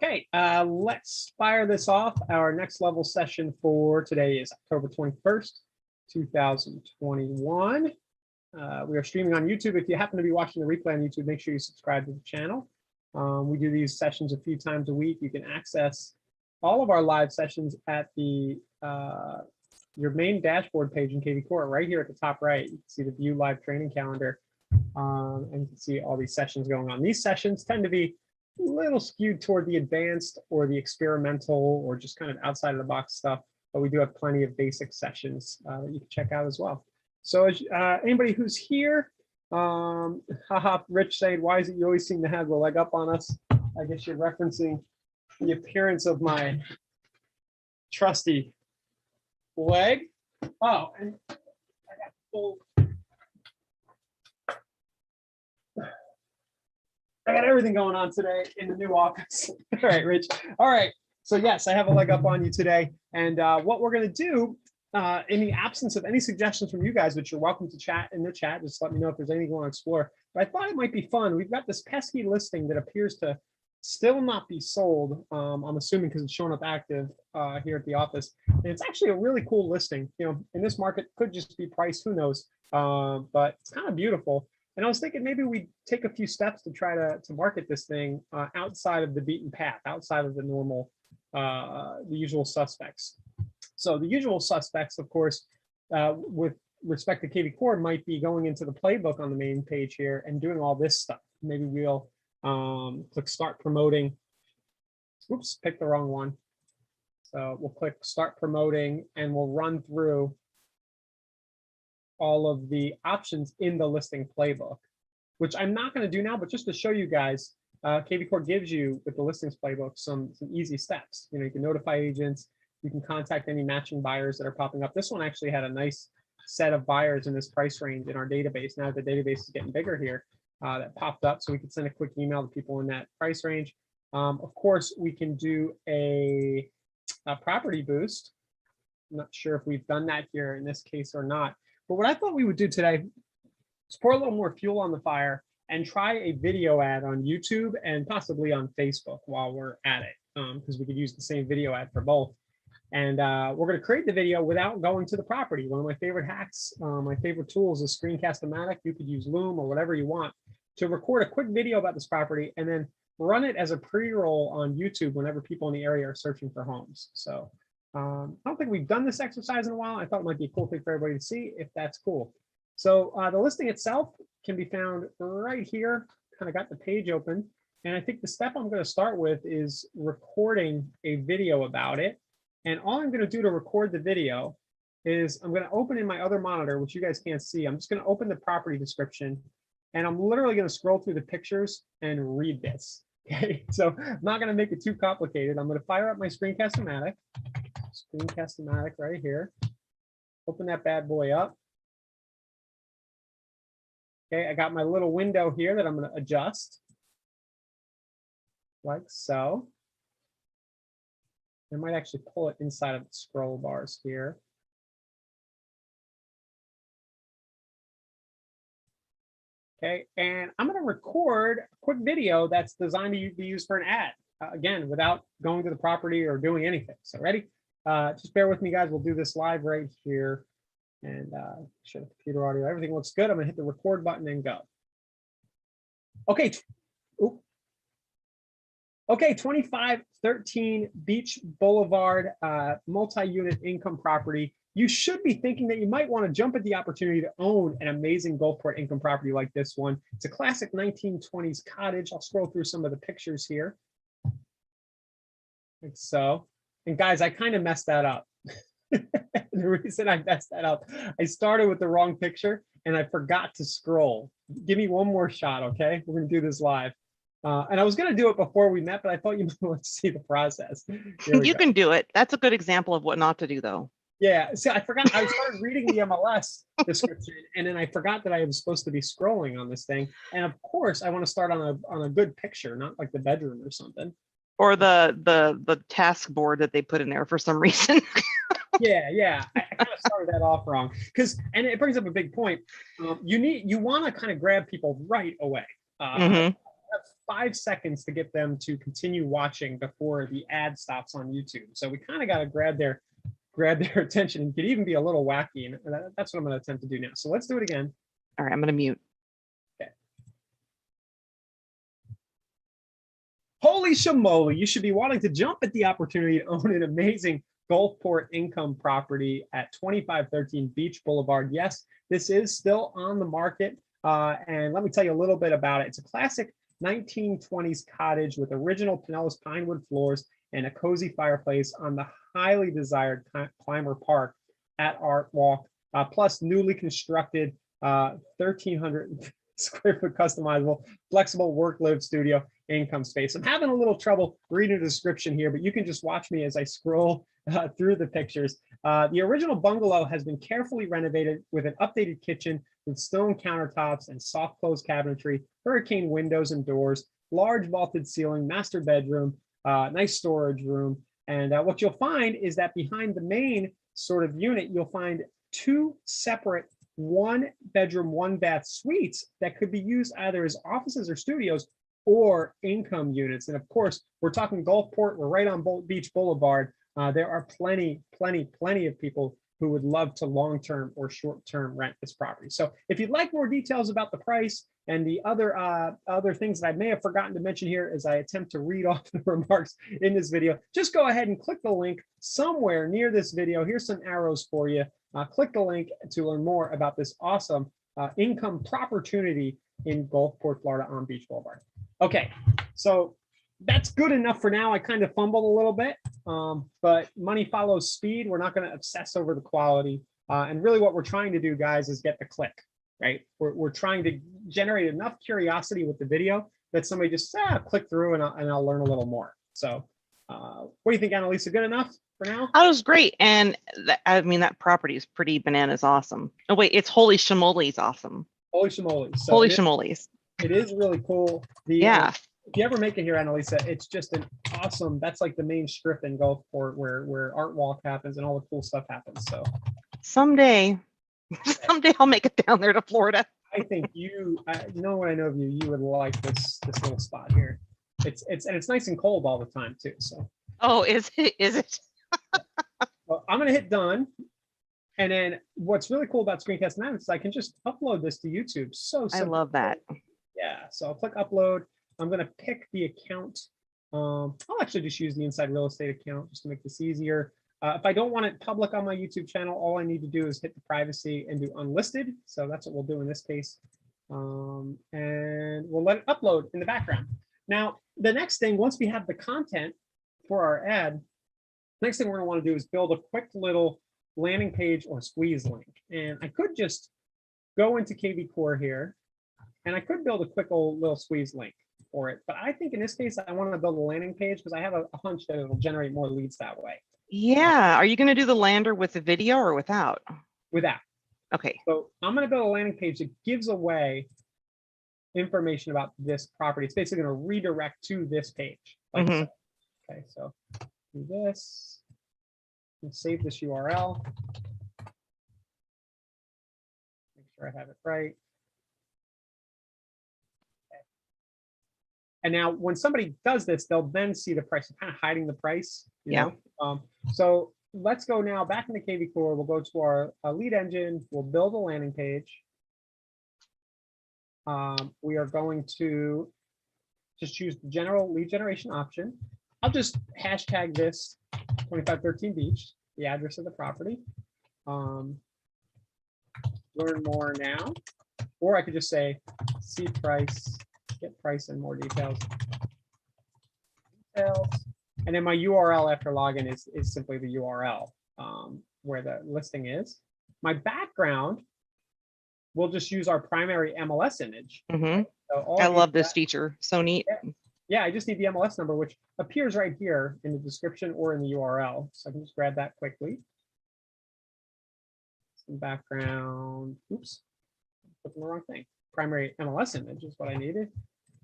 Okay, let's fire this off. Our next level session for today is October 21st, 2021. We are streaming on YouTube. If you happen to be watching the replay on YouTube, make sure you subscribe to the channel. We do these sessions a few times a week. You can access all of our live sessions at the your main dashboard page in KV Core, right here at the top right. You can see the view live training calendar, and you can see all these sessions going on. These sessions tend to be a little skewed toward the advanced or the experimental or just kind of outside of the box stuff, but we do have plenty of basic sessions that you can check out as well. So anybody who's here, haha, Rich saying, why is it you always seem to have the leg up on us? I guess you're referencing the appearance of my trusty leg. Oh, and I got full. I got everything going on today in the new office. All right, Rich. All right. So yes, I have a leg up on you today. And what we're going to do, in the absence of any suggestions from you guys, which you're welcome to chat in the chat, just let me know if there's anything you want to explore. But I thought it might be fun. We've got this pesky listing that appears to still not be sold. I'm assuming because it's showing up active here at the office. And it's actually a really cool listing. You know, in this market, could just be price, who knows? But it's kind of beautiful. And I was thinking maybe we take a few steps to try to market this thing outside of the beaten path, outside of the normal, the usual suspects. So the usual suspects, of course, with respect to KV Core, might be going into the playbook on the main page here and doing all this stuff. Maybe we'll click start promoting. Oops, picked the wrong one. So we'll click start promoting and we'll run through all of the options in the listing playbook, which I'm not going to do now, but just to show you guys, KV Core gives you with the listings playbook some easy steps. You know, you can notify agents, you can contact any matching buyers that are popping up. This one actually had a nice set of buyers in this price range in our database. Now the database is getting bigger here, that popped up, so we could send a quick email to people in that price range. Of course, we can do a property boost. I'm not sure if we've done that here in this case or not. But what I thought we would do today is pour a little more fuel on the fire and try a video ad on YouTube and possibly on Facebook while we're at it, because we could use the same video ad for both. And we're going to create the video without going to the property. One of my favorite hacks, my favorite tools is Screencast-O-Matic. You could use Loom or whatever you want to record a quick video about this property and then run it as a pre-roll on YouTube whenever people in the area are searching for homes. So I don't think we've done this exercise in a while. I thought it might be a cool thing for everybody to see if that's cool. So the listing itself can be found right here. Kind of got the page open. And I think the step I'm going to start with is recording a video about it. And all I'm going to do to record the video is I'm going to open in my other monitor, which you guys can't see. I'm just going to open the property description. And I'm literally going to scroll through the pictures and read this. Okay, so I'm not going to make it too complicated. I'm going to fire up my Screencast-O-Matic. Screencast-O-Matic right here. Open that bad boy up. Okay, I got my little window here that I'm going to adjust like so. I might actually pull it inside of the scroll bars here. Okay, and I'm going to record a quick video that's designed to be used for an ad, again, without going to the property or doing anything. So ready? Just bear with me, guys. We'll do this live right here. And show the computer audio. Everything looks good. I'm going to hit the record button and go. Okay. Oop. Okay, 2513 Beach Boulevard, multi-unit income property. You should be thinking that you might want to jump at the opportunity to own an amazing Gulfport income property like this one. It's a classic 1920s cottage. I'll scroll through some of the pictures here. Like so. And guys, I kind of messed that up. The reason I messed that up, I started with the wrong picture and I forgot to scroll. Give me one more shot, okay? We're going to do this live. And I was going to do it before we met, but I thought you might want to see the process. You can do it. That's a good example of what not to do, though. Yeah, see, I forgot. I started reading the MLS description, and then I forgot that I was supposed to be scrolling on this thing. And of course, I want to start on a good picture, not like the bedroom or something. Or the task board that they put in there for some reason. Yeah. I kind of started that off wrong and it brings up a big point. You want to kind of grab people right away. 5 seconds to get them to continue watching before the ad stops on YouTube. So we kind of got to grab their attention. It could even be a little wacky, and that's what I'm going to attempt to do now. So let's do it again. All right, I'm going to mute. Okay. Holy shamoly, you should be wanting to jump at the opportunity to own an amazing Gulfport income property at 2513 Beach Boulevard. Yes, this is still on the market. And let me tell you a little bit about it. It's a classic 1920s cottage with original Pinellas pinewood floors and a cozy fireplace on the highly desired Clymer Park at Art Walk, plus newly constructed 1,300 square foot customizable, flexible work-live studio income space. I'm having a little trouble reading the description here, but you can just watch me as I scroll through the pictures. The original bungalow has been carefully renovated with an updated kitchen with stone countertops and soft close cabinetry, hurricane windows and doors, large vaulted ceiling, master bedroom, nice storage room. And what you'll find is that behind the main sort of unit, you'll find 2 separate 1-bedroom, 1-bath suites that could be used either as offices or studios or income units. And of course, we're talking Gulfport. We're right on Beach Boulevard. There are plenty of people who would love to long-term or short-term rent this property. So if you'd like more details about the price and the other things that I may have forgotten to mention here as I attempt to read off the remarks in this video, just go ahead and click the link somewhere near this video. Here's some arrows for you. Click the link to learn more about this awesome income opportunity in Gulfport, Florida on Beach Boulevard. Okay, so that's good enough for now. I kind of fumbled a little bit, but money follows speed. We're not going to obsess over the quality. And really what we're trying to do, guys, is get the click, right? We're trying to generate enough curiosity with the video that somebody just click through and I'll learn a little more. So what do you think, Annalisa? Good enough for now? That was great. And I mean, that property is pretty bananas awesome. Oh, wait, it's holy schmoly's awesome. Holy schmoly. So holy schmoly's. It is really cool. Yeah. If you ever make it here, Annalisa, it's just an awesome, that's like the main strip in Gulfport where Art Walk happens and all the cool stuff happens. So someday I'll make it down there to Florida. I think you know what I know of you, you would like this little spot here. It's nice and cold all the time too. So is it? Well, I'm gonna hit done. And then what's really cool about Screencast Madness is I can just upload this to YouTube. So I love that. Yeah. So I'll click upload. I'm going to pick the account. I'll actually just use the Inside Real Estate account just to make this easier. If I don't want it public on my YouTube channel, all I need to do is hit the privacy and do unlisted. So that's what we'll do in this case. And we'll let it upload in the background. Now, the next thing, once we have the content for our ad, next thing we're going to want to do is build a quick little landing page or squeeze link. And I could just go into KV Core here, and I could build a quick old little squeeze link for it. But I think in this case, I want to build a landing page because I have a hunch that it'll generate more leads that way. Yeah. Are you going to do the lander with the video or without? Without. Okay. So I'm going to build a landing page that gives away information about this property. It's basically going to redirect to this page. Like so. Okay, so do this. And save this URL. Make sure I have it right. Okay. And now when somebody does this, they'll then see the price. I'm kind of hiding the price. You know? So let's go now back into KV Core. We'll go to our lead engine. We'll build a landing page. We are going to just choose the general lead generation option. I'll just hashtag this 2513 Beach, the address of the property. Learn more now, or I could just say see price, get price and more details. And then my URL after login is simply the URL where the listing is. My background, we'll just use our primary MLS image. So I love this feature. So neat. Yeah, I just need the MLS number, which appears right here in the description or in the URL. So I can just grab that quickly. Some background. Oops, put the wrong thing. Primary MLS image is what I needed.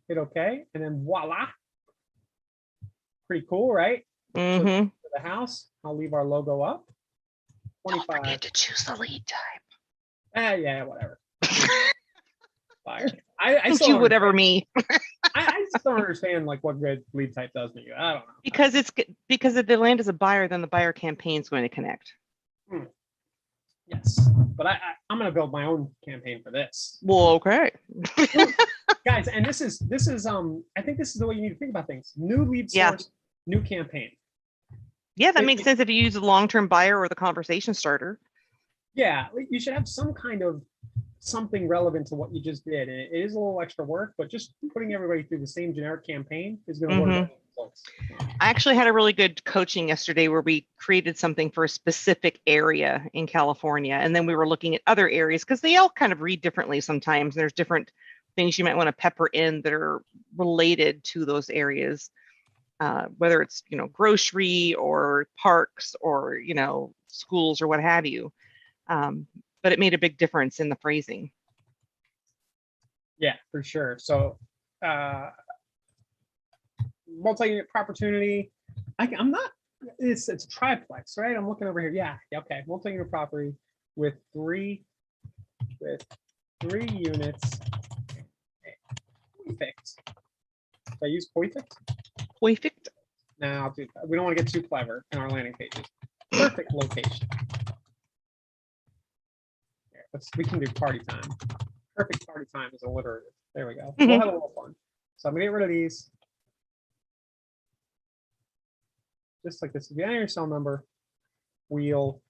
Hit OK, and then voila. Pretty cool, right? So for the house, I'll leave our logo up. 25. Don't forget to choose the lead type. Yeah, whatever. Fire. I do whatever me. I just don't understand like what good lead type does to you. I don't know. Because because if the land is a buyer, then the buyer campaign is going to connect. Yes, but I'm going to build my own campaign for this. Well, okay. Guys, and this is I think this is the way you need to think about things. New lead Yeah. source, new campaign. Yeah, that makes sense if you use a long-term buyer or the conversation starter. Yeah, you should have some kind of something relevant to what you just did. And it is a little extra work, but just putting everybody through the same generic campaign is going to work. I actually had a really good coaching yesterday where we created something for a specific area in California. And then we were looking at other areas because they all kind of read differently sometimes. There's different things you might want to pepper in that are related to those areas, whether it's, grocery or parks or, schools or what have you. But it made a big difference in the phrasing. Yeah, for sure. So multi-unit opportunity. I'm not, it's a triplex, right? I'm looking over here. Yeah, okay. Multi-unit property with three units. Perfect. Did I use perfect? Perfect. No, I'll do that. We don't want to get too clever in our landing pages. Perfect location. Yeah, we can do party time. Perfect party time is alliterative. There we go. We'll have a little fun. So I'm gonna get rid of these. Just like this. If you enter your cell number, we'll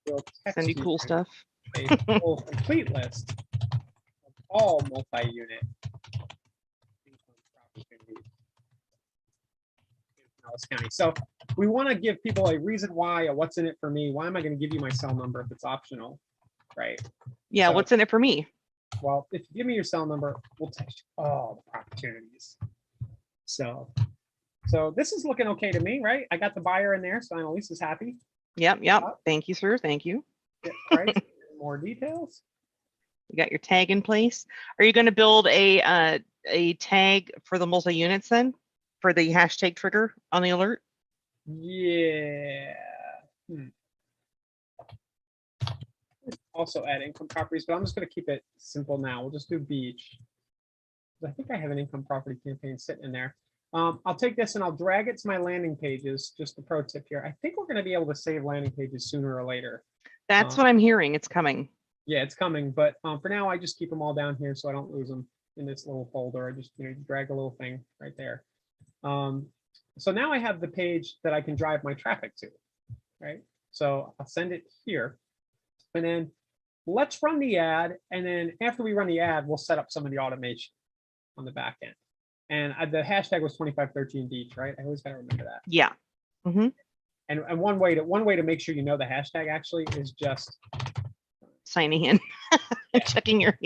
text Send you cool stuff. A full complete list of all multi-unit income opportunities in Pinellas County. So we want to give people a reason why, a what's in it for me. Why am I going to give you my cell number if it's optional, right? Yeah, So, what's in it for me? Well, if you give me your cell number, we'll text you all the opportunities. So this is looking okay to me, right? I got the buyer in there, so I'm at least as happy. Yep. Thank you, sir. Thank you. Yeah, right. More details. You got your tag in place. Are you going to build a tag for the multi-units then, for the hashtag trigger on the alert? Yeah. Also add income properties, but I'm just going to keep it simple now. We'll just do beach. I think I have an income property campaign sitting in there. I'll take this and I'll drag it to my landing pages. Just a pro tip here. I think we're going to be able to save landing pages sooner or later. That's what I'm hearing. It's coming. Yeah, it's coming. But for now, I just keep them all down here so I don't lose them in this little folder. I just drag a little thing right there. So now I have the page that I can drive my traffic to, right? So I'll send it here. And then let's run the ad. And then after we run the ad, we'll set up some of the automation on the back end. And the hashtag was 2513 beach, right? I always got to remember that. Yeah. And one way to make sure you know the hashtag actually is just signing in, checking your,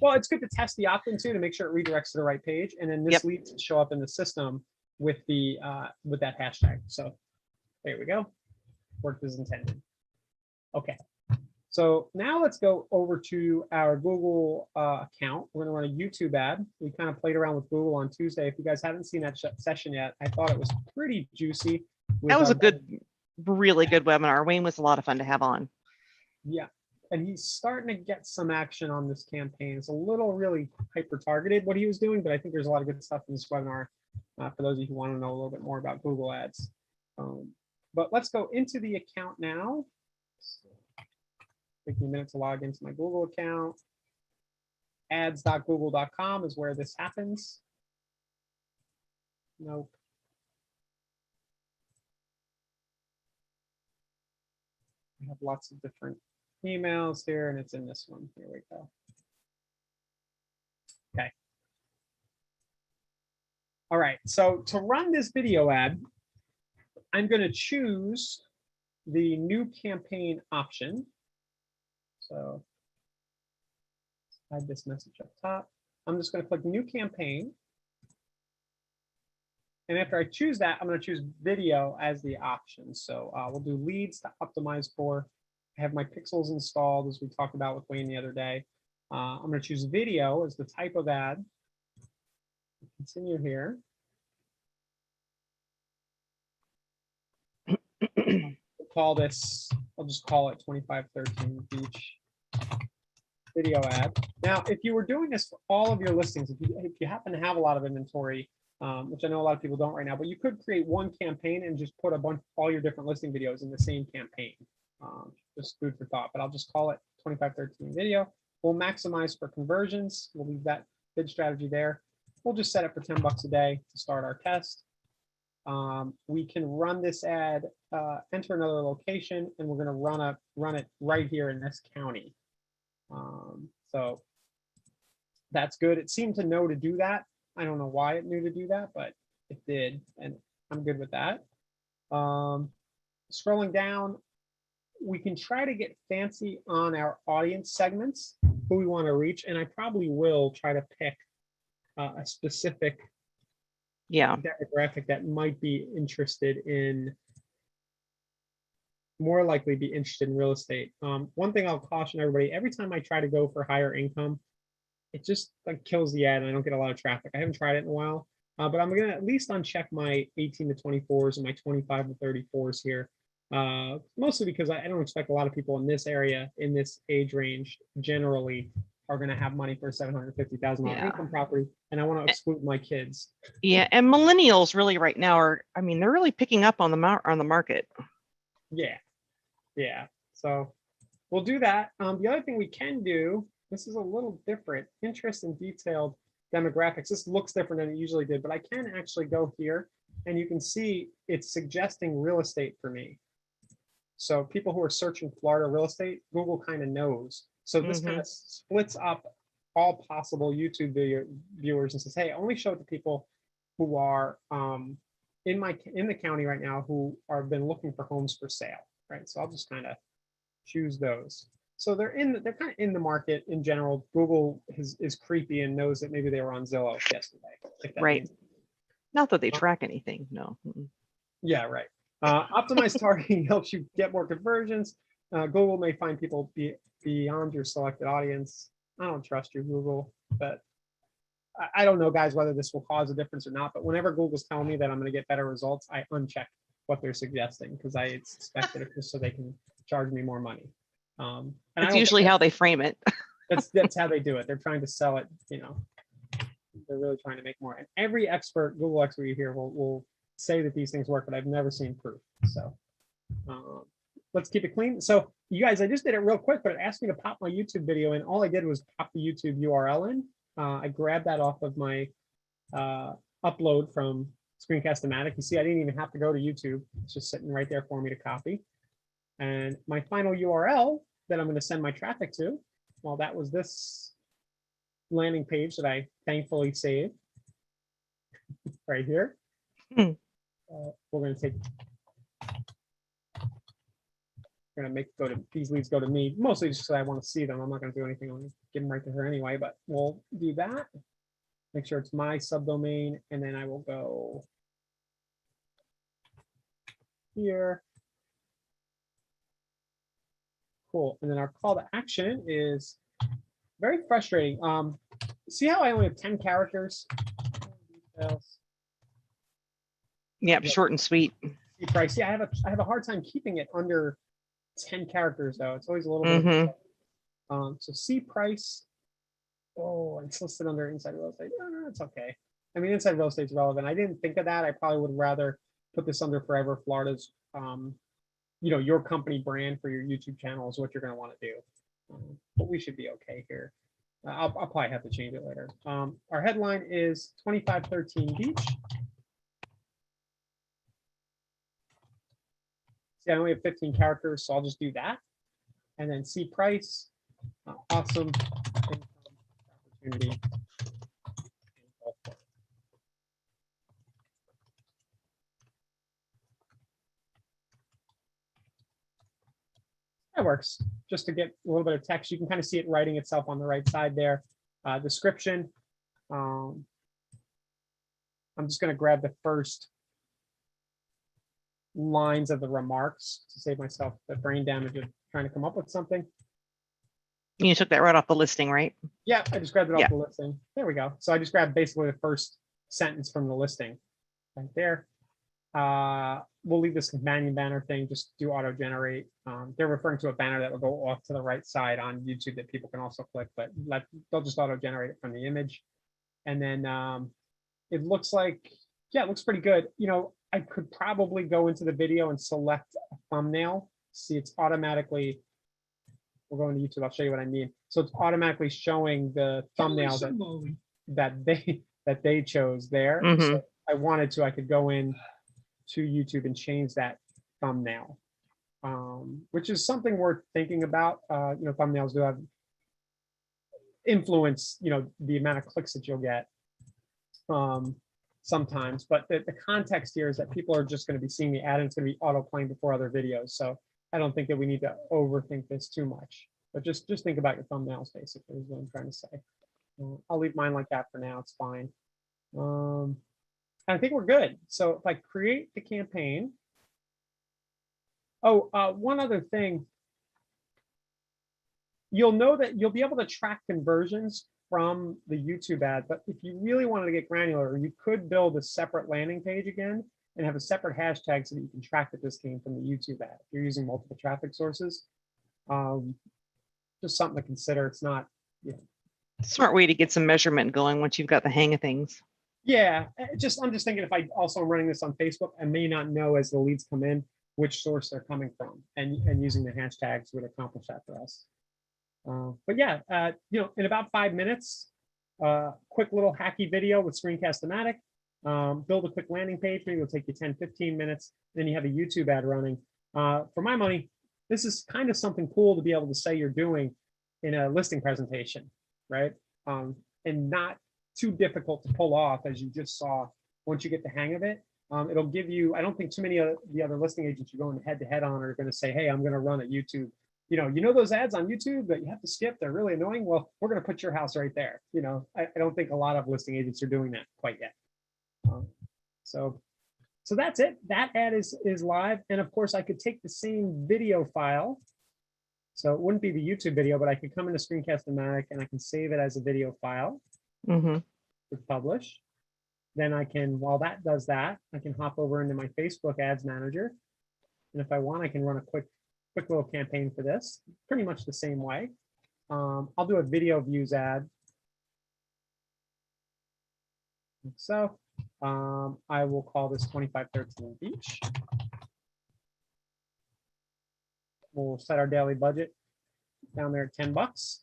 Well, it's good to test the opt-in too to make sure it redirects to the right page, and then this leads to show up in the system with the with that hashtag. So there we go. Worked as intended. Okay. So now let's go over to our Google account. We're going to run a YouTube ad. We kind of played around with Google on Tuesday. If you guys haven't seen that session yet, I thought it was pretty juicy. That was a really good webinar. Wayne was a lot of fun to have on. Yeah. And he's starting to get some action on this campaign. It's a little really hyper targeted what he was doing, but I think there's a lot of good stuff in this webinar for those of you who want to know a little bit more about Google Ads. But let's go into the account now. Take me a minute to log into my Google account. Ads.google.com is where this happens. Nope. I have lots of different emails here, and it's in this one. Here we go. Okay. All right. So to run this video ad, I'm going to choose the new campaign option. So hide this message up top. I'm just going to click new campaign. And after I choose that, I'm going to choose video as the option. So we'll do leads to optimize for. I have my pixels installed as we talked about with Wayne the other day. I'm going to choose video as the type of ad. Continue here. We'll call this, I'll just call it 2513 beach. video ad. Now, if you were doing this for all of your listings, if you happen to have a lot of inventory, which I know a lot of people don't right now, but you could create one campaign and just put a bunch, all your different listing videos in the same campaign. Just food for thought, but I'll just call it 2513 video. We'll maximize for conversions. We'll leave that bid strategy there. We'll just set it for 10 bucks a day to start our test. We can run this ad, enter another location, and we're going to run it right here in this county. So that's good. It seemed to know to do that. I don't know why it knew to do that, but it did, and I'm good with that. Scrolling down, we can try to get fancy on our audience segments, who we want to reach, and I probably will try to pick a specific demographic that might be interested in, more likely be interested in real estate. One thing I'll caution everybody, every time I try to go for higher income, it just like kills the ad and I don't get a lot of traffic. I haven't tried it in a while, but I'm gonna at least uncheck my 18 to 24s and my 25 to 34s here. Mostly because I don't expect a lot of people in this area, in this age range, generally are going to have money for a $750,000 income property, and I want to exclude my kids. Yeah, and millennials really right now are, I mean, they're really picking up on the market. Yeah. So we'll do that. The other thing we can do, this is a little different, interest in detailed demographics. This looks different than it usually did, but I can actually go here and you can see it's suggesting real estate for me. So people who are searching Florida real estate, Google kind of knows. So this kind of splits up all possible YouTube video viewers and says, hey, only show it to people who are in the county right now who have been looking for homes for sale, right? So I'll just kind of choose those. So they're kind of in the market in general. Google is creepy and knows that maybe they were on Zillow yesterday. Right. Not that they track anything, no. Yeah, right. Optimized targeting helps you get more conversions. Google may find people beyond your selected audience. I don't trust you, Google, but I don't know, guys, whether this will cause a difference or not. But whenever Google's telling me that I'm going to get better results, I uncheck what they're suggesting because I suspect that it's just so they can charge me more money. And that's usually how they frame it. That's how they do it. They're trying to sell it. They're really trying to make more. And every expert, Google expert you hear will say that these things work, but I've never seen proof. So let's keep it clean. So you guys, I just did it real quick, but it asked me to pop my YouTube video in. All I did was pop the YouTube URL in. I grabbed that off of my upload from Screencast-O-Matic. You see, I didn't even have to go to YouTube. It's just sitting right there for me to copy. And my final URL that I'm going to send my traffic to, well, that was this landing page that I thankfully saved right here. We're going to go to these leads go to me, mostly just because I want to see them. I'm not going to do anything. I'm going to give them right to her anyway, but we'll do that. Make sure it's my subdomain, and then I will go here. Cool. And then our call to action is very frustrating. See how I only have 10 characters? Yeah, short and sweet. Price. Yeah, I have a hard time keeping it under 10 characters though. It's always a little bit. So C price. Oh, it's listed under inside real estate. No, it's okay. I mean, inside real estate is relevant. I didn't think of that. I probably would rather put this under Forever Florida's. Your company brand for your YouTube channel is what you're going to want to do. But we should be okay here. I'll probably have to change it later. Our headline is 2513 Beach. See, I only have 15 characters, so I'll just do that. And then C price, awesome income opportunity. That works. Just to get a little bit of text, you can kind of see it writing itself on the right side there. Description. I'm just going to grab the first lines of the remarks to save myself the brain damage of trying to come up with something. You took that right off the listing, right? Yeah, I just grabbed it off the listing. There we go. So I just grabbed basically the first sentence from the listing right there. we'll leave this companion banner thing, just do auto generate. They're referring to a banner that will go off to the right side on YouTube that people can also click, but they'll just auto generate it from the image. And then it looks like, yeah, it looks pretty good. You know, I could probably go into the video and select a thumbnail. See, it's automatically, we'll go into YouTube, I'll show you what I mean. So it's automatically showing the thumbnail that they chose there. Mhm. So if I wanted to, I could go in to YouTube and change that thumbnail, which is something worth thinking about. You know, thumbnails do have influence, you know, the amount of clicks that you'll get sometimes, but the context here is that people are just going to be seeing the ad and it's going to be auto playing before other videos. So I don't think that we need to overthink this too much, but just think about your thumbnails basically is what I'm trying to say. I'll leave mine like that for now. It's fine. I think we're good. So if I create the campaign, one other thing, you'll know that you'll be able to track conversions from the YouTube ad, but if you really wanted to get granular, you could build a separate landing page again and have a separate hashtag so that you can track that this came from the YouTube ad. If you're using multiple traffic sources, just something to consider. It's not, you know, Smart way to get some measurement going once you've got the hang of things. Yeah, I'm just thinking if I also am running this on Facebook, I may not know as the leads come in which source they're coming from, and using the hashtags would accomplish that for us. But yeah, you know, in about 5 minutes, quick little hacky video with Screencast-O-Matic, build a quick landing page. Maybe it'll take you 10-15 minutes. Then you have a YouTube ad running. For my money, this is kind of something cool to be able to say you're doing in a listing presentation, right? And not too difficult to pull off, as you just saw. Once you get the hang of it, it'll give you, I don't think too many of the other listing agents you're going head to head on are going to say, hey, I'm going to run a YouTube. You know those ads on YouTube that you have to skip, they're really annoying. Well, we're going to put your house right there. You know, I don't think a lot of listing agents are doing that quite yet. So that's it. That ad is live. And of course, I could take the same video file. So it wouldn't be the YouTube video, but I could come into Screencast-O-Matic and I can save it as a video file. To publish. Then I can, while that does that, I can hop over into my Facebook ads manager. And if I want, I can run a quick little campaign for this, pretty much the same way. I'll do a video views ad. So I will call this 2513 Beach. We'll set our daily budget down there at $10.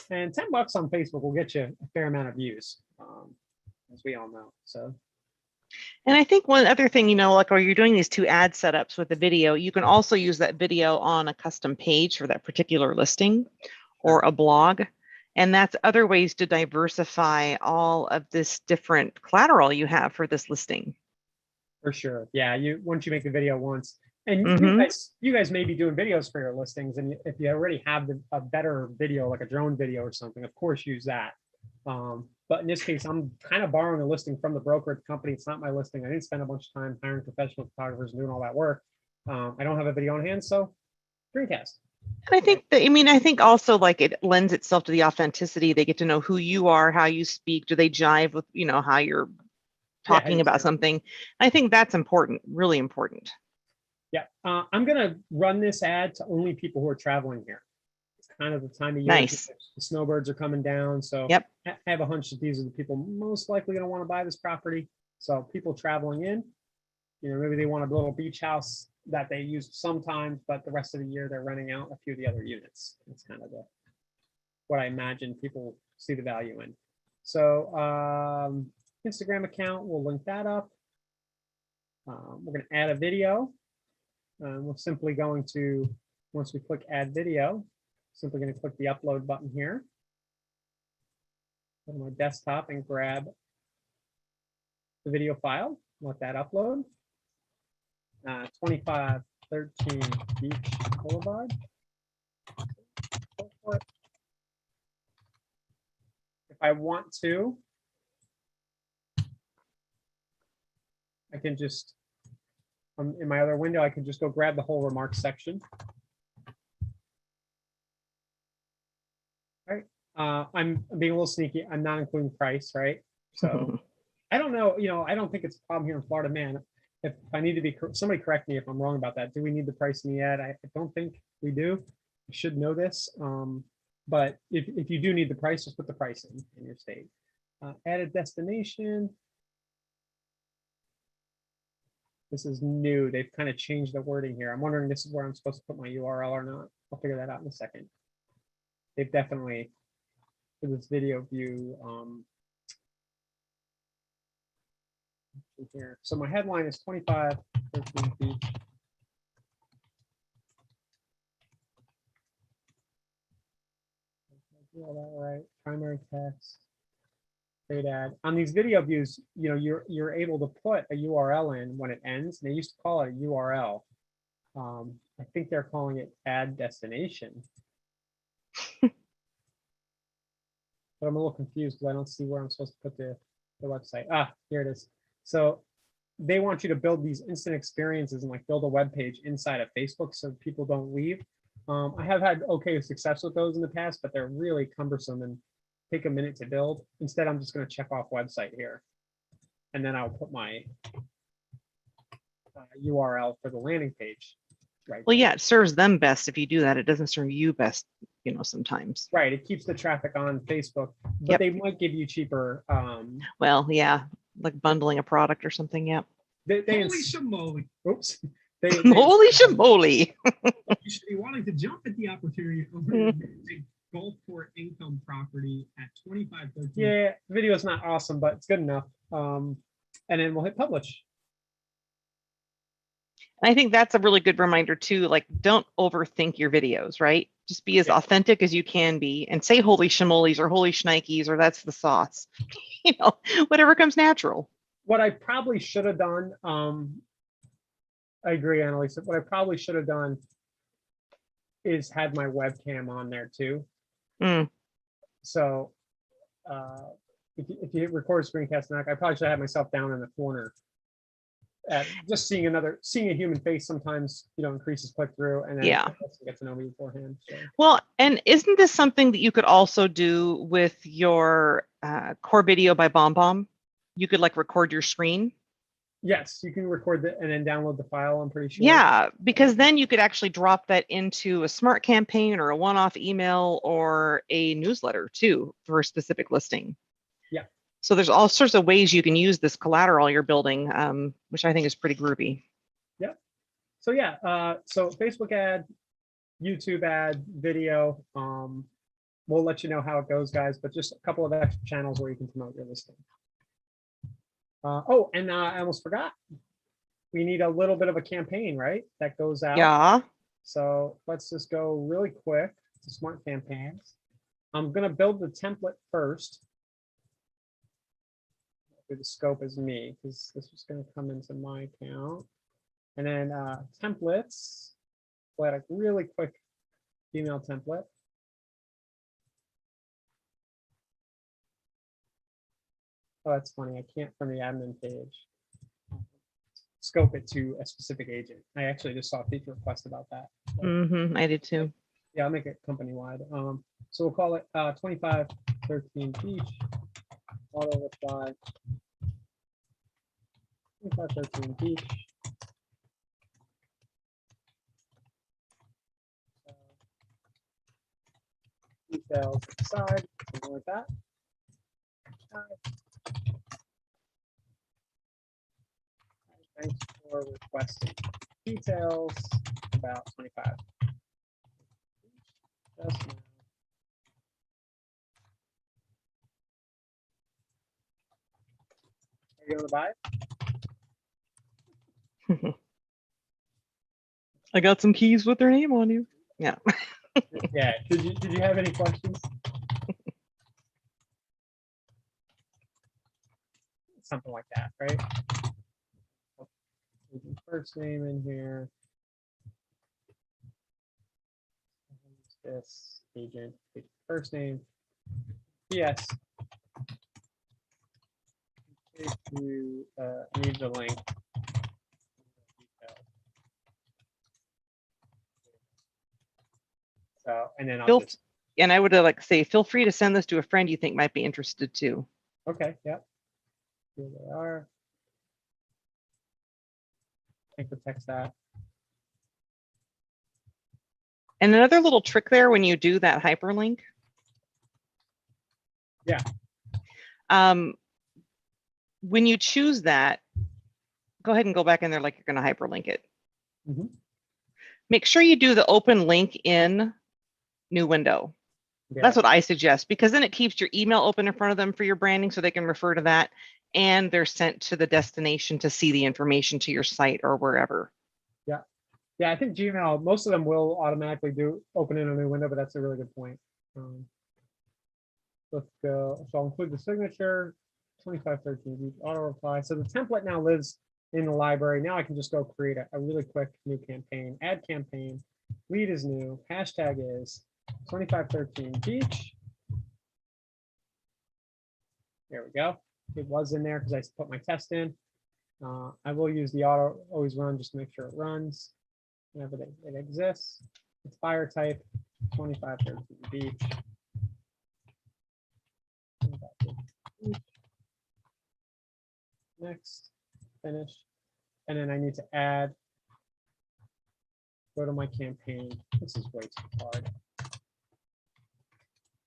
And $10 on Facebook will get you a fair amount of views, as we all know. So, and I think one other thing, you know, like, while you're doing these two ad setups with the video, you can also use that video on a custom page for that particular listing or a blog. And that's other ways to diversify all of this different collateral you have for this listing. For sure. Yeah, once you make the video once, and you guys may be doing videos for your listings, and if you already have a better video, like a drone video or something, of course use that. But in this case, I'm kind of borrowing a listing from the broker at the company. It's not my listing. I didn't spend a bunch of time hiring professional photographers and doing all that work. I don't have a video on hand, so Screencast. And I think that, I mean, I think also, like, it lends itself to the authenticity. They get to know who you are, how you speak. Do they jive with, you know, how you're talking about something? I think that's important, really important. Yeah, I'm gonna run this ad to only people who are traveling here. It's kind of the time of year. Nice. The snowbirds are coming down, so yep. I have a hunch that these are the people most likely going to want to buy this property. So people traveling in, you know, maybe they want a little beach house that they use sometimes, but the rest of the year they're renting out a few of the other units. That's kind of what I imagine people see the value in. So Instagram account, we'll link that up. We're going to add a video. We're simply going to, once we click add video, simply going to click the upload button here. Go to my desktop and grab the video file, let that upload. 2513 Beach Boulevard. Go for it. If I want to, I can just, in my other window, I can just go grab the whole remarks section. All right. I'm being a little sneaky. I'm not including price, right? So I don't know, I don't think it's a problem here in Florida, man. If I need to be, somebody correct me if I'm wrong about that. Do we need the price in the ad? I don't think we do. You should know this. But if you do need the price, just put the price in your state. Add a destination. This is new. They've kind of changed the wording here. I'm wondering this is where I'm supposed to put my URL or not. I'll figure that out in a second. They've definitely, for this video view, here. So my headline is 25 13 feet. Do all that right. Primary text. Great ad. On these video views, you're able to put a URL in when it ends. They used to call it a URL. I think they're calling it add destination. But I'm a little confused because I don't see where I'm supposed to put the website. Here it is. So they want you to build these instant experiences and like build a web page inside of Facebook so people don't leave. I have had okay success with those in the past, but they're really cumbersome and take a minute to build. Instead, I'm just going to check off website here. And then I'll put my URL for the landing page. Right. Well, yeah, it serves them best if you do that. It doesn't serve you best, sometimes. Right. It keeps the traffic on Facebook, but Yep. they might give you cheaper. Well, yeah, like bundling a product or something. Yep. Holy shamoly. Oops. Holy shamoly. You should be wanting to jump at the opportunity over a Gulfport income property at 2513. Yeah, the video is not awesome, but it's good enough. And then we'll hit publish. And I think that's a really good reminder too. Like, don't overthink your videos, right? Just be as authentic as you can be and say holy shamolis or holy shnikes or that's the sauce. Whatever comes natural. What I probably should have done, I agree, Annalisa. What I probably should have done is had my webcam on there too. So if you hit record screencast now, I probably should have myself down in the corner. Just seeing a human face sometimes increases click through, and then get to know me beforehand. So. Well, and isn't this something that you could also do with your core video by BombBomb? You could like record your screen. Yes, you can record it and then download the file, I'm pretty sure. Yeah, because then you could actually drop that into a smart campaign or a one-off email or a newsletter too for a specific listing. Yeah. So there's all sorts of ways you can use this collateral you're building, which I think is pretty groovy. Yeah. So yeah, so Facebook ad, YouTube ad, video. We'll let you know how it goes, guys, but just a couple of extra channels where you can promote your listing. And I almost forgot. We need a little bit of a campaign, right? That goes out. Yeah. So let's just go really quick to Smart Campaigns. I'm going to build the template first. The scope is me because this is going to come into my account. And then templates, let a really quick email template. Oh, that's funny. I can't from the admin page scope it to a specific agent. I actually just saw a feature request about that. So, I did too. Yeah, I'll make it company wide. So we'll call it 2513 Beach. Auto reply. 2513 Beach. Details aside, something like that. Thanks for requesting details about 25. Just now. Are you going to buy it? I got some keys with their name on you. Yeah. Yeah. Did you have any questions? Something like that, right? First name in here. This agent, first name. Yes. If you need the link. So, and then I'll just. And I would like say, feel free to send this to a friend you think might be interested too. Okay. Yep. Okay, So yeah. I'm Here they are. Anchor text that. And another little trick there when you do that hyperlink. Yeah. When you choose that, go ahead and go back in there like you're going to hyperlink it. Mhm. Make sure you do the open link in new window. Yeah. That's what I suggest, because then it keeps your email open in front of them for your branding so they can refer to that, and they're sent to the destination to see the information to your site or wherever. Yeah, I think Gmail, most of them will automatically do open in a new window, but that's a really good point. Let's go. So I'll include the signature, 2513 auto reply. So the template now lives in the library. Now I can just go create a really quick new campaign, add campaign, lead is new, hashtag is 2513 beach. There we go. It was in there because I put my test in. I will use the auto always run just to make sure it runs. Whenever it exists. It's fire type 2513 beach. 2513 beach. Next, finish. And then I need to add, go to my campaign. This is way too hard.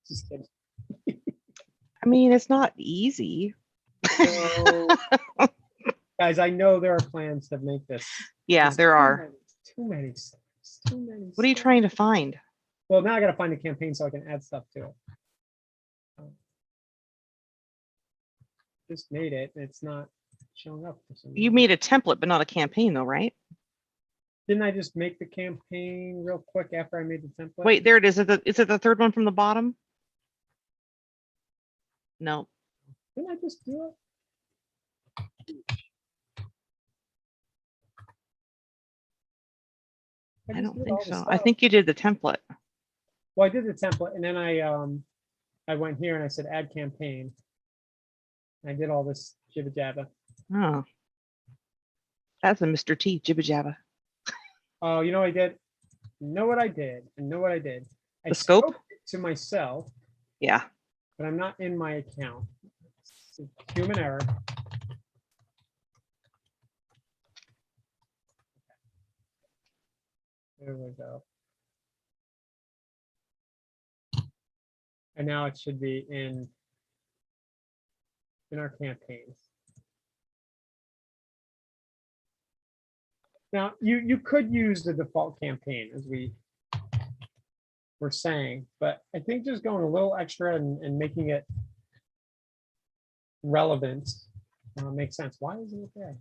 Just kidding. I mean, it's not easy. So, guys, I know there are plans to make this. Yeah, There's there are. too many steps. Too many. What are you steps. trying to find? Well, now I got to find a campaign so I can add stuff to it. Just made it. It's not showing up for some You reason. made a template, but not a campaign though, right? Didn't I just make the campaign real quick after I made the template? Wait, there it is. Is it the third one from the bottom? No. Didn't I just do it? I just don't did think all the so. I stuff. think you did the template. Well, I did the template and then I went here and I said add campaign. And I did all this jibba jabba. Oh. That's a Mr. T jibba jabba. Oh, you know what I did? You know what I did? I know what I did. I The scope? scoped it to myself, Yeah. but I'm not in my account. It's a human error. There we go. And now it should be in our campaigns. Now you could use the default campaign as we were saying, but I think just going a little extra and making it relevant makes sense. Why isn't it there?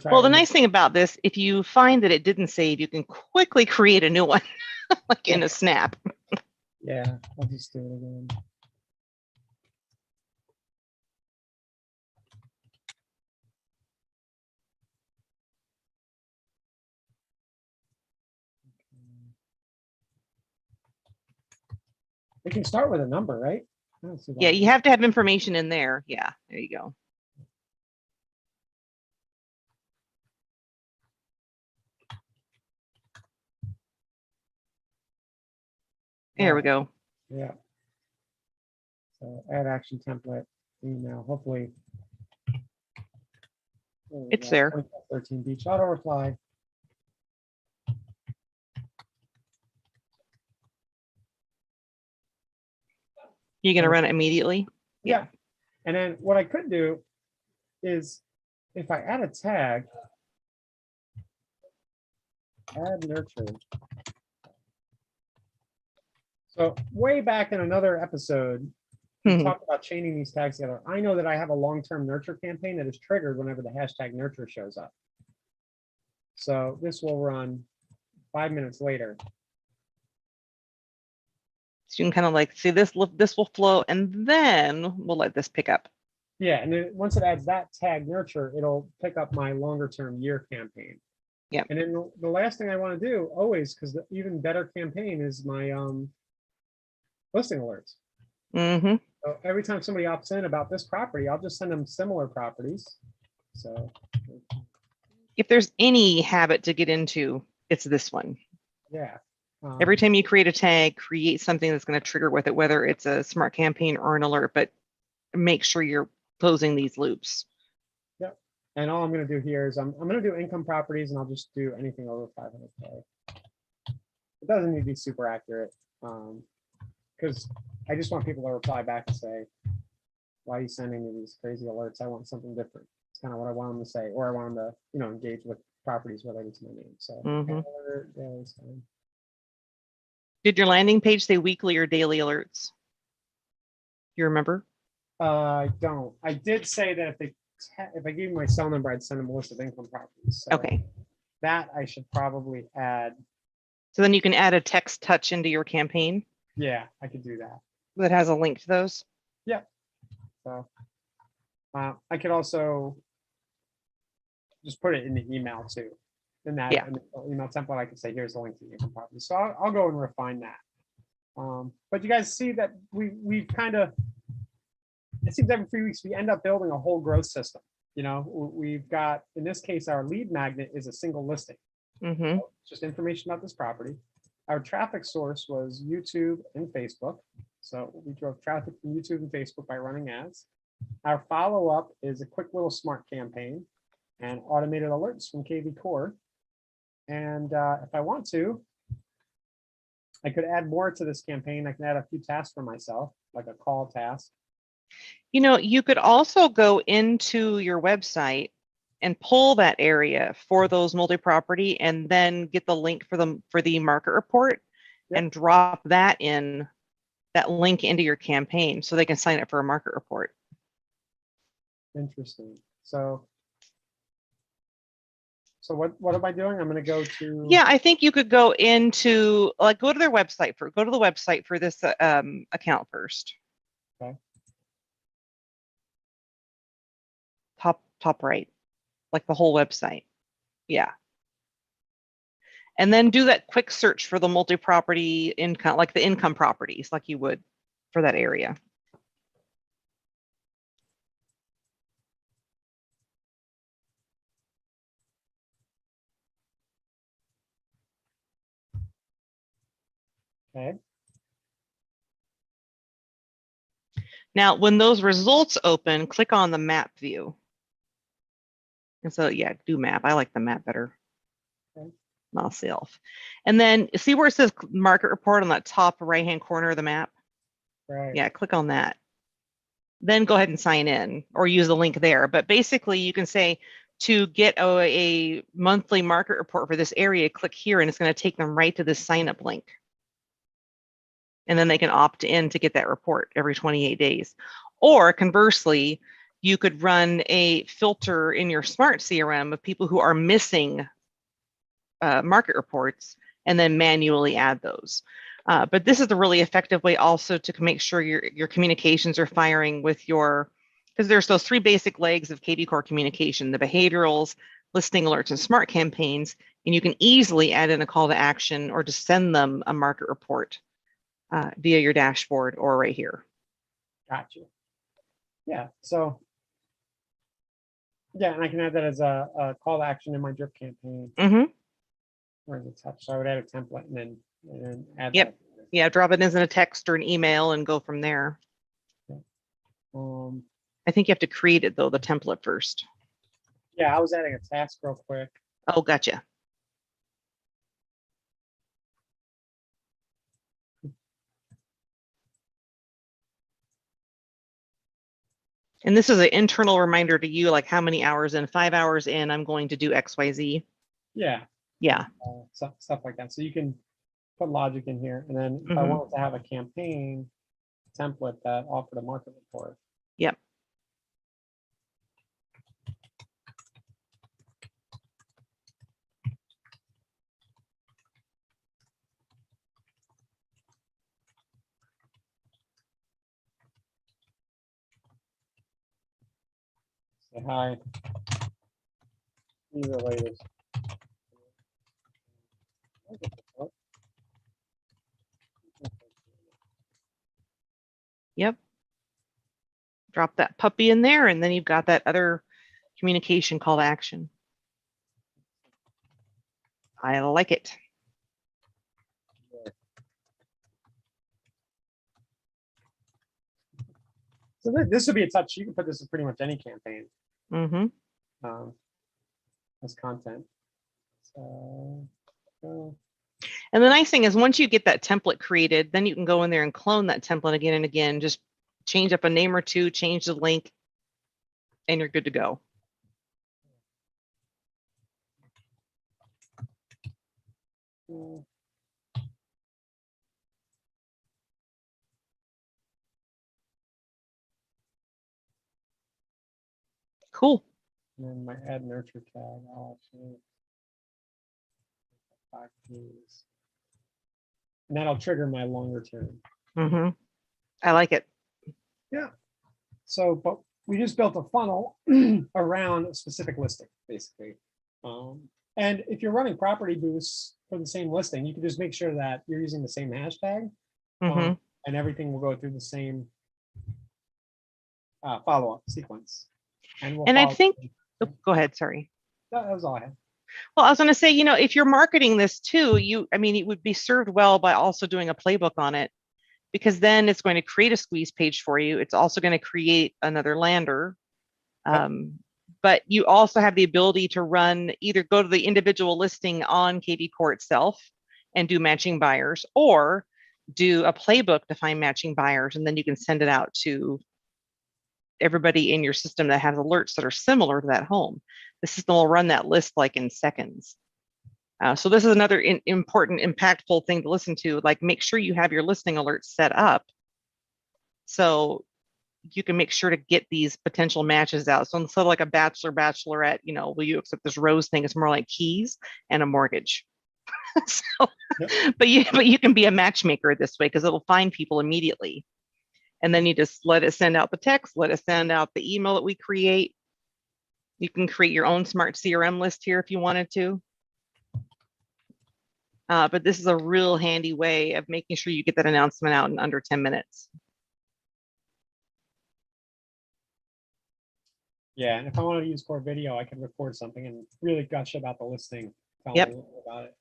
Well, the nice thing about this, if you find that it didn't save, you can quickly create a new one, like in a snap. Yeah, I'll just do it again. We can start with a number, right? I don't see why Yeah, you have to have information in there. Yeah, there you go. There we go. Yeah. So add action template, email, hopefully. It's there. 13 beach auto reply. You're going to run it immediately? Yeah. And then what I could do is if I add a tag, add nurture. So way back in another episode, we talked about chaining these tags together. I know that I have a long-term nurture campaign that is triggered whenever the hashtag nurture shows up. So this will run 5 minutes later. So you can kind of like see this will flow, and then we'll let this pick up. Yeah, and then once it adds that tag nurture, it'll pick up my longer term year campaign. Yeah. And then the last thing I want to do always, because the even better campaign is my listing alerts. Mm-hmm. So every time somebody opts in about this property, I'll just send them similar properties. So If there's any habit to get into, it's this one. yeah, Every time you create a tag, create something that's going to trigger with it, whether it's a smart campaign or an alert, but make sure you're closing these loops. Yep. And all I'm going to do here is I'm going to do income properties, and I'll just do anything over 500K. It doesn't need to be super accurate, because I just want people to reply back and say, why are you sending me these crazy alerts? I want something different. It's kind of what I want them to say, or I want them to, engage with properties related to my name. So alert, daily is fine. Did your landing page say weekly or daily alerts? You remember? I don't. I did say that if I gave you my cell number, I'd send them a list of income properties. So Okay. that I should probably add. So then you can add a text touch into your campaign. Yeah, I could do that. That has a link to those. Yep. So I could also just put it in the email too. In that email template, I could say, here's the link to the income property. So I'll go and refine that. But you guys see that we've kind of, it seems every 3 weeks we end up building a whole growth system. We've got, in this case, our lead magnet is a single listing. Mm-hmm. So it's just information about this property. Our traffic source was YouTube and Facebook. So we drove traffic from YouTube and Facebook by running ads. Our follow-up is a quick little smart campaign and automated alerts from KV Core. And if I want to, I could add more to this campaign. I can add a few tasks for myself, like a call task. You could also go into your website and pull that area for those multi-property and then get the link for the market report and drop that link into your campaign so they can sign up for a market report. Interesting. So what am I doing? I'm going to go to. Yeah, I think you could go into go to their website go to the website for this account first. Okay. Top right, like the whole website. Yeah. And then do that quick search for the multi-property income, like the income properties, like you would for that area. Okay. Now, when those results open, click on the map view. And so, yeah, do map. I like the map better. Okay. Myself. And then see where it says market report on that top right-hand corner of the map? Right. Yeah, click on that. Then go ahead and sign in or use the link there. But basically, you can say to get a monthly market report for this area, click here, and it's going to take them right to this sign-up link. And then they can opt in to get that report every 28 days. Or conversely, you could run a filter in your smart CRM of people who are missing market reports and then manually add those. But this is a really effective way also to make sure your communications are firing with because there's those 3 basic legs of KV Core communication, the behaviorals, listing alerts, and smart campaigns. And you can easily add in a call to action or just send them a market report via your dashboard or right here. Gotcha. Yeah. So, yeah, and I can add that as a call to action in my drip campaign. Mm-hmm. Where is it touch? So I would add a template and then add Yep. that. Yeah, drop it as a text or an email and go from there. I think you have to create it though, the template first. Yeah, I was adding a task real quick. Oh, gotcha. And this is an internal reminder to you, like how many hours in, 5 hours in, I'm going to do XYZ. Yeah. Yeah. Stuff like that. So you can put logic in here. And then if I wanted to have a campaign template that offered a market report. Yep. Say hi. See the latest. Yep. Drop that puppy in there, and then you've got that other communication call to action. I like it. Yeah. So this would be a touch. You can put this in pretty much any campaign as content. So, and the nice thing is once you get that template created, then you can go in there and clone that template again and again, just change up a name or two, change the link, and you're good to go. Cool. And then my add nurture tag, I'll actually 5 days. And that'll trigger my longer term. I like it. Yeah. So, but we just built a funnel around a specific listing, basically. And if you're running property boosts for the same listing, you can just make sure that you're using the same hashtag, and everything will go through the same follow-up sequence. And I think, go ahead, sorry. That was all I had. Well, I was going to say, you know, if you're marketing this too, I mean, it would be served well by also doing a playbook on it, because then it's going to create a squeeze page for you. It's also going to create another lander. But you also have the ability to run, either go to the individual listing on KV Core itself and do matching buyers, or do a playbook to find matching buyers, and then you can send it out to everybody in your system that has alerts that are similar to that home. The system will run that list like in seconds. So this is another important, impactful thing to listen to. Like, make sure you have your listing alerts set up so you can make sure to get these potential matches out. So instead of like a bachelor, bachelorette, you know, will you accept this rose thing? It's more like keys and a mortgage. So, but you can be a matchmaker this way, because it'll find people immediately. And then you just let it send out the text, let it send out the email that we create. You can create your own smart CRM list here if you wanted to. But this is a real handy way of making sure you get that announcement out in under 10 minutes. Yeah, and if I wanted to use core video, I could record something and really gush about the listing. Yep. About it.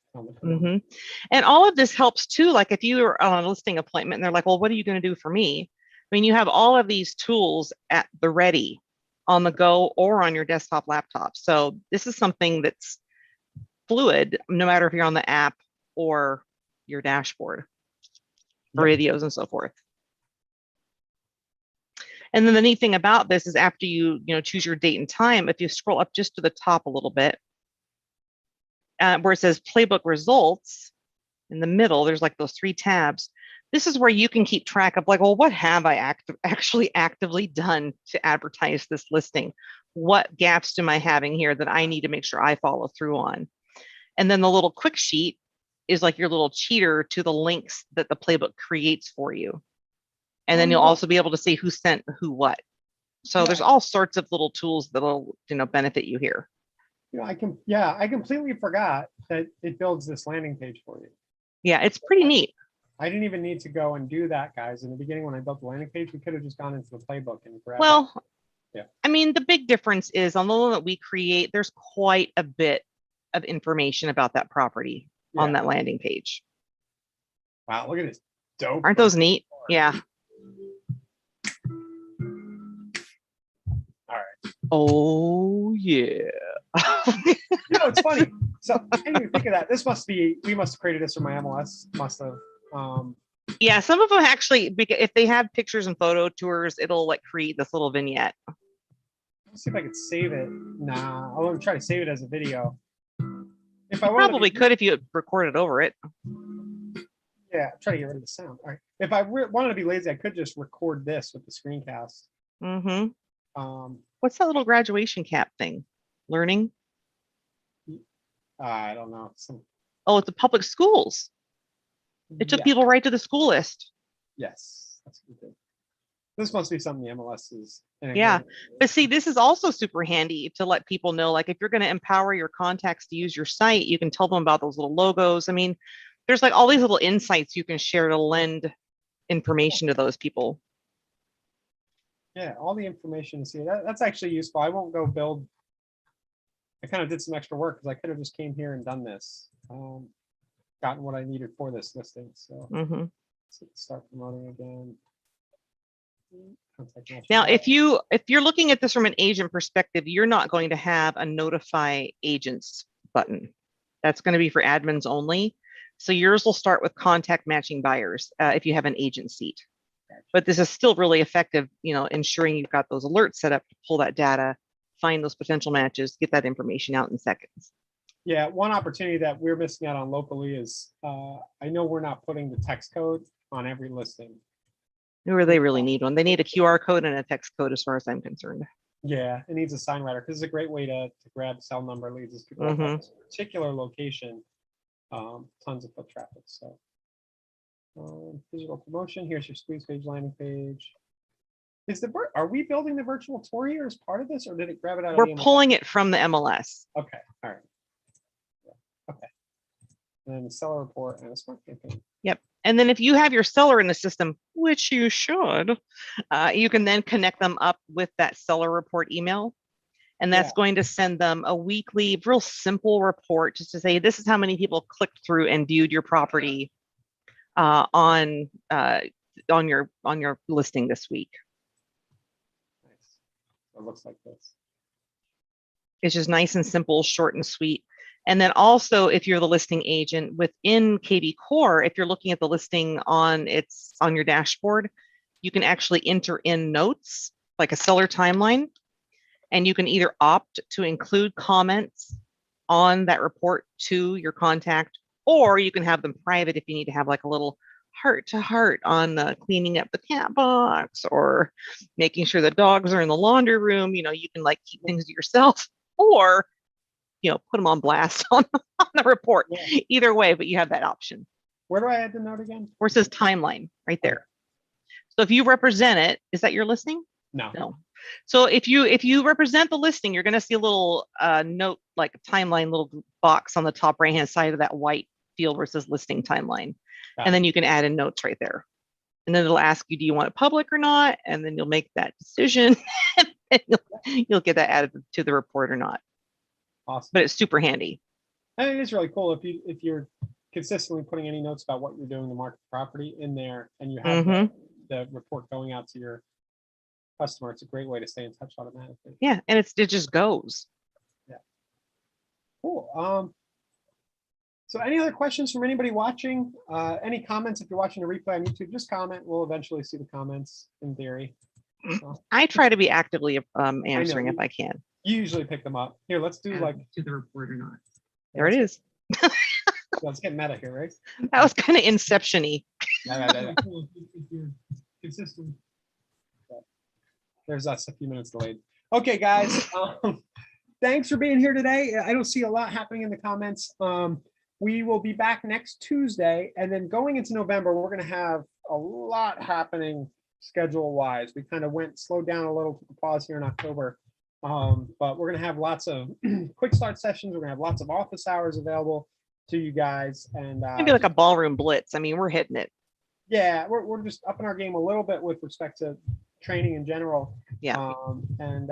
And all of this helps too. Like if you are on a listing appointment and they're like, well, what are you going to do for me? I mean, you have all of these tools at the ready, on the go, or on your desktop laptop. So this is something that's fluid, no matter if you're on the app or your dashboard for videos and so forth. And then the neat thing about this is after you choose your date and time, if you scroll up just to the top a little bit, where it says playbook results in the middle, there's like those 3 tabs. This is where you can keep track of like, well, what have I actually actively done to advertise this listing? What gaps am I having here that I need to make sure I follow through on? And then the little quick sheet is like your little cheater to the links that the playbook creates for you. And then you'll also be able to see who sent who what. So there's all sorts of little tools that'll benefit you here. I completely forgot that it builds this landing page for you. Yeah, it's pretty neat. I didn't even need to go and do that, guys. In the beginning, when I built the landing page, we could have just gone into the playbook and grabbed. Well, yeah. I mean, the big difference is on the one that we create, there's quite a bit of information about that property on that landing page. Wow, look at this dope. Aren't those neat? Yeah. All right. Oh yeah. It's funny. So I didn't even think of that. We must have created this, or my MLS must have. Yeah, some of them actually, if they have pictures and photo tours, it'll like create this little vignette. Let's see if I could save it. Nah, I'll try to save it as a video. If I probably could if you recorded over it. Yeah, try to get rid of the sound. All right. If I wanted to be lazy, I could just record this with the screencast. What's that little graduation cap thing? Learning? I don't know. Oh, it's the public schools. It took people right to the school list. Yes, that's good. This must be something the MLS is. Yeah, but see, this is also super handy to let people know, like if you're going to empower your contacts to use your site, you can tell them about those little logos. I mean, there's like all these little insights you can share to lend information to those people. Yeah, all the information is here. That's actually useful. I won't go build. I kind of did some extra work because I could have just came here and done this. Gotten what I needed for this listing. So let's start promoting again. Contact matching Now, buyer. if you're looking at this from an agent perspective, you're not going to have a notify agents button. That's going to be for admins only. So yours will start with contact matching buyers if you have an agent seat. But this is still really effective, you know, ensuring you've got those alerts set up to pull that data, find those potential matches, get that information out in seconds. Yeah, one opportunity that we're missing out on locally is I know we're not putting the text code on every listing. Or they really need one. They need a QR code and a text code as far as I'm concerned. Yeah, it needs a sign writer because it's a great way to grab cell number leads as people Mhm. at this particular location. Tons of foot traffic. So digital promotion. Here's your squeeze page, landing page. Is are we building the virtual tour here as part of this, or did it grab it out of We're the MLS? pulling it from the MLS. Okay, all right. Yeah, okay. And then the seller report and a smart campaign. Yep. And then if you have your seller in the system, which you should, you can then connect them up with that seller report email. And that's Yeah. going to send them a weekly, real simple report just to say, this is how many people clicked through and viewed your property on your listing this week. Nice. It looks like this. It's just nice and simple, short and sweet. And then also, if you're the listing agent within KB Core, if you're looking at the listing on your dashboard, you can actually enter in notes like a seller timeline, and you can either opt to include comments on that report to your contact, or you can have them private if you need to have like a little heart to heart on cleaning up the cat box or making sure the dogs are in the laundry room. You know, you can like keep things to yourself, or put them on blast on the report. Yeah. Either way, but you have that option. Where do I add the note again? Where it says timeline right there. So if you represent it, is that your listing? No. No. So if you represent the listing, you're going to see a little note, like a timeline, little box on the top right hand side of that white field where it says listing timeline. And then you can add in notes right there. And then it'll ask you, do you want it public or not? And then you'll make that decision and you'll get that added to the report or not. Awesome. But it's super handy. And it is really cool if you're consistently putting any notes about what you're doing to market the property in there, and you have the report going out to your customer. It's a great way to stay in touch automatically. Yeah, and it just goes. Yeah. Cool. So any other questions from anybody watching? Any comments if you're watching a replay on YouTube? Just comment. We'll eventually see the comments in theory. So, I try to be actively answering if I can. you usually pick them up. Here, let's do like to the report or not. There it is. let's get meta here, right? That was kind of inception-y. Yeah. Cool if you're consistent. There's us a few minutes delayed. Okay, guys. Thanks for being here today. I don't see a lot happening in the comments. We will be back next Tuesday, and then going into November, we're going to have a lot happening schedule-wise. We kind of slowed down a little, took a pause here in October, but we're going to have lots of quick start sessions. We're going to have lots of office hours available to you guys, and Maybe like a ballroom blitz. I mean, we're hitting it. yeah, we're just upping our game a little bit with respect to training in general. Yeah. And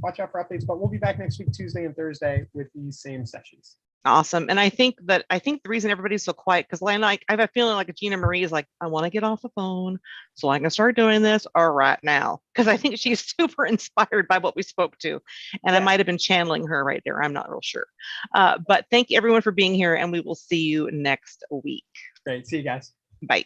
watch out for updates, but we'll be back next week, Tuesday and Thursday, with these same sessions. Awesome. And I think the reason everybody's so quiet, because I have a feeling like Gina Marie is like, I want to get off the phone so I can start doing this right now. Because I think she's super inspired by what we spoke to. And I might have been channeling her right there. I'm not real sure. But thank you everyone for being here, and we will see you next week. Great. See you guys. Bye.